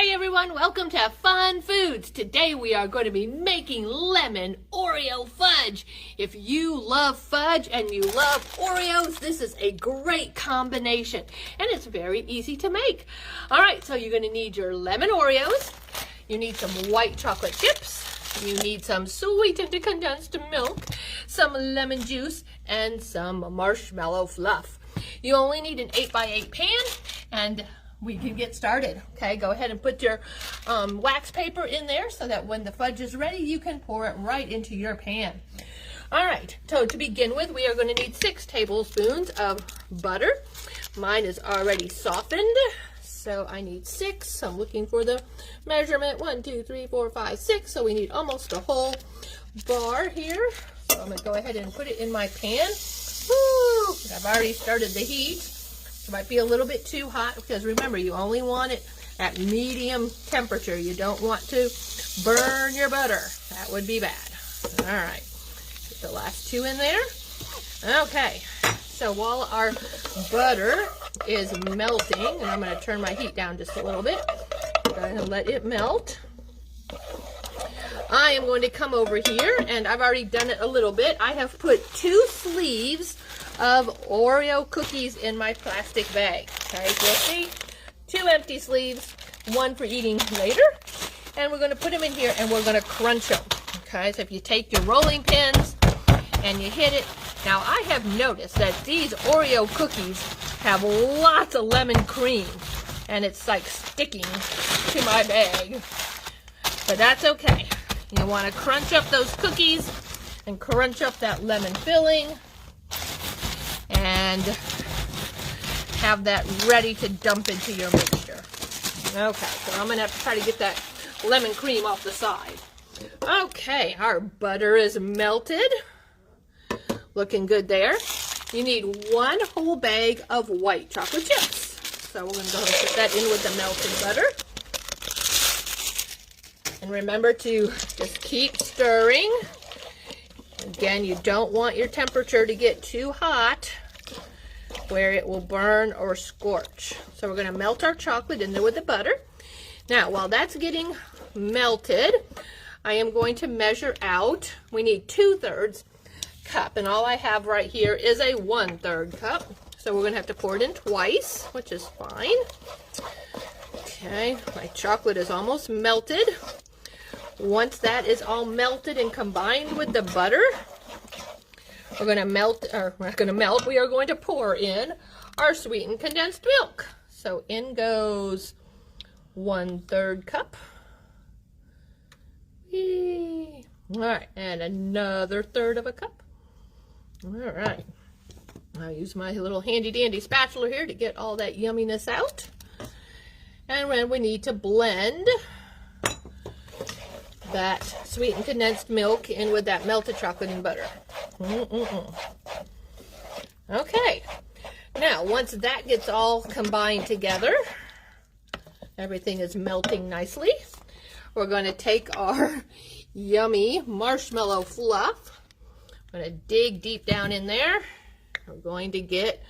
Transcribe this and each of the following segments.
Hi everyone, welcome to Fun Foods. Today we are going to be making lemon Oreo fudge. If you love fudge and you love Oreos, this is a great combination and it's very easy to make. Alright, so you're going to need your lemon Oreos, you need some white chocolate chips, you need some sweetened condensed milk, some lemon juice, and some marshmallow fluff. You only need an 8x8 pan and we can get started. Okay, go ahead and put your wax paper in there so that when the fudge is ready, you can pour it right into your pan. All right, so to begin with, we are going to need 6 tablespoons of butter. Mine is already softened, so I need 6. I'm looking for the measurement. 1, 2, 3, 4, 5, 6. So we need almost a whole bar here. So I'm going to go ahead and put it in my pan. Woo! I've already started the heat. It might be a little bit too hot because remember, you only want it at medium temperature. You don't want to burn your butter. That would be bad. All right, put the last 2 in there. Okay, so while our butter is melting, and I'm going to turn my heat down just a little bit. I'm going to let it melt. I am going to come over here, and I've already done it a little bit. I have put 2 sleeves of Oreo cookies in my plastic bag. Okay, so you'll see 2 empty sleeves, 1 for eating later. And we're going to put them in here and we're going to crunch them. Okay, so if you take your rolling pins and you hit it. Now I have noticed that these Oreo cookies have lots of lemon cream and it's like sticking to my bag. But that's okay. You want to crunch up those cookies and crunch up that lemon filling and have that ready to dump into your mixture. Okay, so I'm going to have to try to get that lemon cream off the side. Okay, our butter is melted. Looking good there. You need 1 whole bag of white chocolate chips. So we're going to go ahead and put that in with the melted butter. And remember to just keep stirring. Again, you don't want your temperature to get too hot where it will burn or scorch. So we're going to melt our chocolate in there with the butter. Now, while that's getting melted, I am going to measure out. We need 2/3 cup, and all I have right here is a 1/3 cup. So we're going to have to pour it in twice, which is fine. Okay, my chocolate is almost melted. Once that is all melted and combined with the butter, we are going to pour in our sweetened condensed milk. So in goes 1/3 cup. Yay. All right, and another 1/3 of a cup. All right, I'll use my little handy dandy spatula here to get all that yumminess out. And then we need to blend that sweetened condensed milk in with that melted chocolate and butter. Okay, now once that gets all combined together, everything is melting nicely, we're going to take our yummy marshmallow fluff. I'm going to dig deep down in there. We're going to get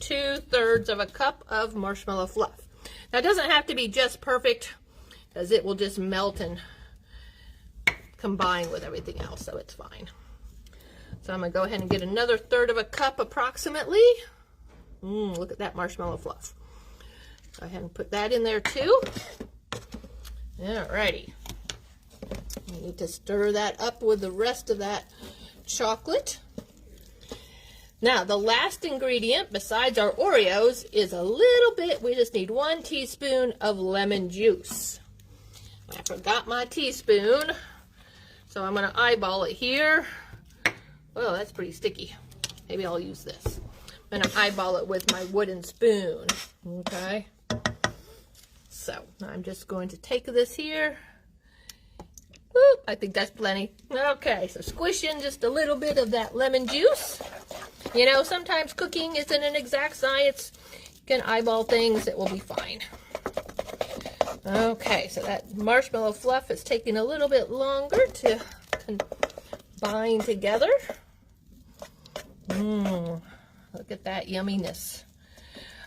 2/3 of a cup of marshmallow fluff. Now it doesn't have to be just perfect because it will just melt and combine with everything else, so it's fine. So I'm going to go ahead and get another 1/3 of a cup approximately. Look at that marshmallow fluff. Go ahead and put that in there too. Alrighty. You need to stir that up with the rest of that chocolate. Now the last ingredient besides our Oreos is a little bit, we just need 1 teaspoon of lemon juice. I forgot my teaspoon. So I'm going to eyeball it here. Oh, that's pretty sticky. Maybe I'll use this. I'm going to eyeball it with my wooden spoon. Okay. So I'm just going to take this here. Oop, I think that's plenty. Okay, so squish in just a little bit of that lemon juice. You know, sometimes cooking isn't an exact science. You can eyeball things, it will be fine. Okay, so that marshmallow fluff is taking a little bit longer to combine together. Look at that yumminess.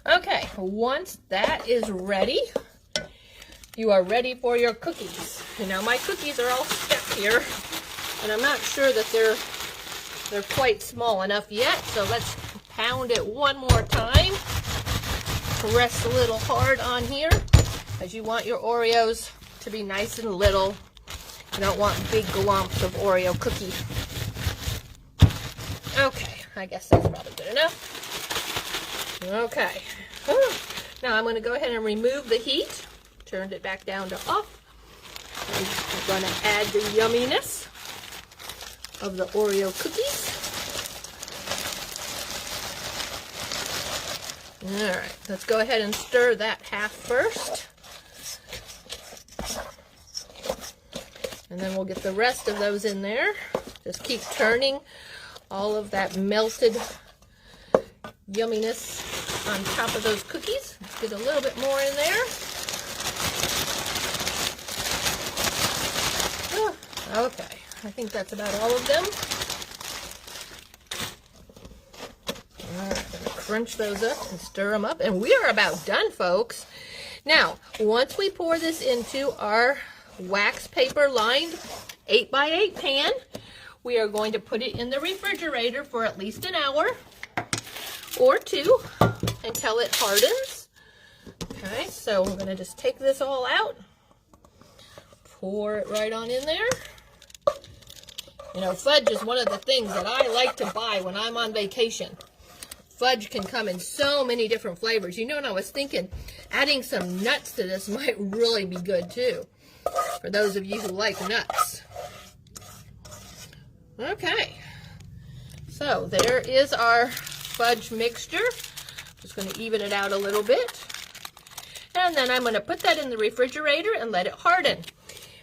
Okay, once that is ready, you are ready for your cookies. And now my cookies are all stuck here, and I'm not sure that they're quite small enough yet, so let's pound it one more time. Press a little hard on here, because you want your Oreos to be nice and little. You don't want big glomps of Oreo cookie. Okay, I guess that's probably good enough. Okay. Now I'm going to go ahead and remove the heat. Turned it back down to off. I'm going to add the yumminess of the Oreo cookies. Alright, let's go ahead and stir that half first. And then we'll get the rest of those in there. Just keep turning all of that melted yumminess on top of those cookies. Let's get a little bit more in there. Okay, I think that's about all of them. Alright, I'm going to crunch those up and stir them up. And we are about done, folks. Now, once we pour this into our wax paper lined 8x8 pan, we are going to put it in the refrigerator for at least an hour or two until it hardens. Okay, so I'm going to just take this all out, pour it right on in there. You know, fudge is one of the things that I like to buy when I'm on vacation. Fudge can come in so many different flavors. You know, and I was thinking adding some nuts to this might really be good too, for those of you who like nuts. Okay, so there is our fudge mixture. Just going to even it out a little bit. And then I'm going to put that in the refrigerator and let it harden.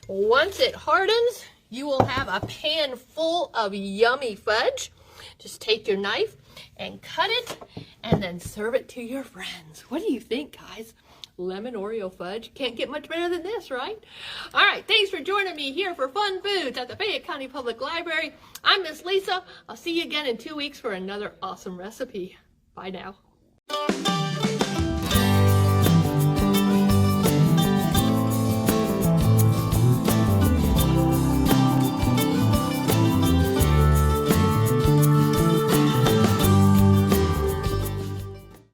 Once it hardens, you will have a pan full of yummy fudge. Just take your knife and cut it and then serve it to your friends. What do you think, guys? Lemon Oreo fudge. Can't get much better than this, right? All right, thanks for joining me here for Fun Foods at the Fayette County Public Library. I'm Miss Lisa. I'll see you again in 2 weeks for another awesome recipe. Bye now.